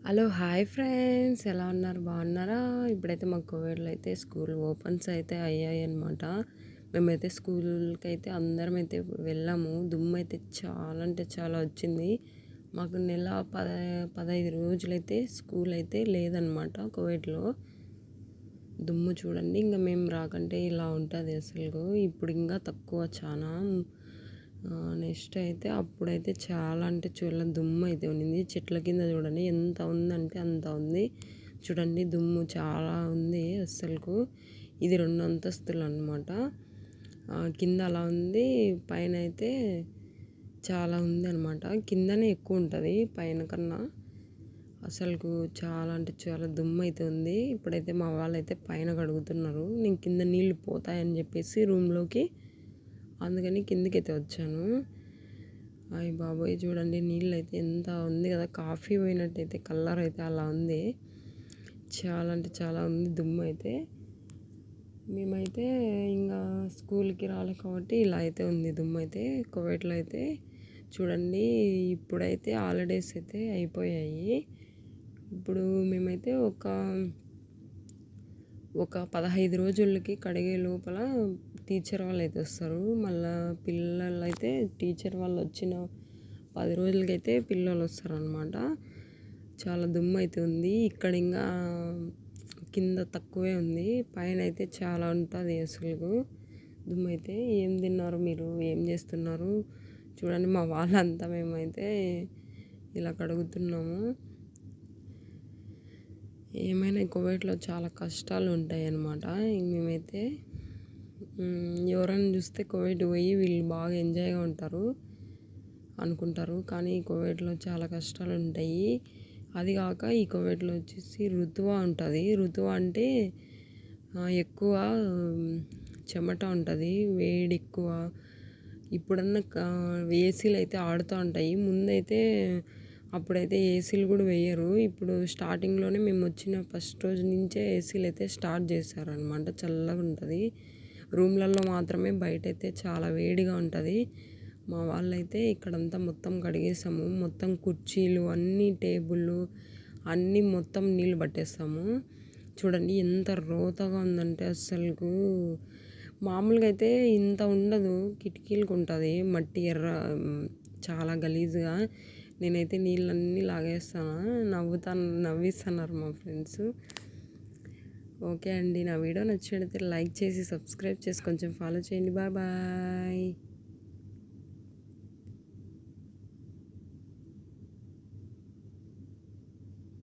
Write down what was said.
Hello hi friends, ఎలా ఉన్నారు? బాగున్నారా? ఇప్పుడైతే మా కోవిడ్లో అయితే స్కూల్ ఓపెన్స్ అయితే అయ్యాయి అనమాట. మేమైతే స్కూల్కి అయితే అందరం అయితే వెళ్ళాము. దుమ్ము అయితే చాలా అంటే చాలా వచ్చింది. మాకు నెల 15 రోజులైతే స్కూల్ అయితే లేదనమాట కోవిడ్లో. దుమ్ము చూడండి, ఇంకా మేము రాకంటే ఇలా ఉంటుంది అసలు. ఇప్పుడు ఇంకా తక్కువ చాలా. నెక్స్ట్ అయితే అప్పుడైతే చాలా అంటే చాలా దుమ్ము అయితే ఉన్నింది. చెట్ల కింద చూడండి ఎంత ఉందంటే అంత ఉంది. చూడండి దుమ్ము చాలా ఉంది అస్సలకు. ఇది 2 అంతస్తులు అనమాట. కింద అలా ఉంది, పైన అయితే చాలా ఉంది అనమాట. కిందనే ఎక్కువ ఉంటుంది పైన కన్నా. అసలుకు చాలా అంటే చాలా దుమ్ము అయితే ఉంది. ఇప్పుడైతే మా వాళ్ళైతే పైన కడుగుతున్నారు. నేను కింద నీళ్ళు పోతాయని చెప్పేసి రూమ్లోకి, అందుకని కిందికైతే వచ్చాను. అయ్య బాబోయ్, చూడండి నీళ్ళు అయితే ఎంత ఉంది కదా, కాఫీ పోయినట్టయితే కలర్ అయితే అలా ఉంది. చాలా అంటే చాలా ఉంది దుమ్ము అయితే. మేమైతే ఇంకా స్కూల్కి రాలే కాబట్టి ఇలా అయితే ఉంది దుమ్ము అయితే కోవిడ్లో అయితే. చూడండి ఇప్పుడైతే హాలిడేస్ అయితే అయిపోయాయి. ఇప్పుడు మేమైతే ఒక 15 రోజులకి కడిగే లోపల టీచర్ వాళ్ళు అయితే వస్తారు. మళ్ళీ పిల్లలు అయితే టీచర్ వాళ్ళు వచ్చిన 10 రోజులకైతే పిల్లలు వస్తారనమాట. చాలా దుమ్ము అయితే ఉంది. ఇక్కడ ఇంకా కింద తక్కువే ఉంది, పైన అయితే చాలా ఉంటుంది అసలు దుమ్ము అయితే. ఏం తిన్నారు మీరు? ఏం చేస్తున్నారు? చూడండి మా వాళ్ళంతా మేమైతే ఇలా కడుగుతున్నాము. ఏమైనా కోవిడ్లో చాలా కష్టాలు ఉంటాయి అన్నమాట. మేమైతే ఎవరైనా చూస్తే కోవిడ్ పోయి వీళ్ళు బాగా ఎంజాయ్గా ఉంటారు అనుకుంటారు, కానీ కోవిడ్లో చాలా కష్టాలు ఉంటాయి. అది కాక ఈ కోవిడ్లో వచ్చేసి ఋతువ ఉంటుంది. ఋతువ అంటే ఎక్కువ చెమట ఉంటుంది, వేడి ఎక్కువ. ఇప్పుడన్నా ఏసీలు అయితే ఆడుతూ ఉంటాయి. ముందైతే అప్పుడైతే ఏసీలు కూడా వేయరు. ఇప్పుడు స్టార్టింగ్లోనే మేము వచ్చిన ఫస్ట్ రోజు నుంచే ఏసీలు అయితే స్టార్ట్ చేశారనమాట. చల్లగా ఉంటుంది రూమ్లలో మాత్రమే, బయట అయితే చాలా వేడిగా ఉంటుంది. మా వాళ్ళైతే ఇక్కడంతా మొత్తం కడిగేసాము. మొత్తం కుర్చీలు అన్నీ, టేబుళ్ళు అన్నీ మొత్తం నీళ్ళు పట్టేస్తాము. చూడండి ఎంత రోతగా ఉందంటే అస్సలు. మామూలుగా అయితే ఇంత ఉండదు, కిటికీలకు ఉంటుంది మట్టి ఎర్ర, చాలా గలీజ్గా. నేనైతే నీళ్ళన్నీ లాగేస్తాను. నవ్విస్తున్నారు మా ఫ్రెండ్స్. ఓకే అండి, నా వీడియో నచ్చినట్లయితే లైక్ చేసి సబ్స్క్రైబ్ చేసి కొంచెం ఫాలో చేయండి. Bye bye.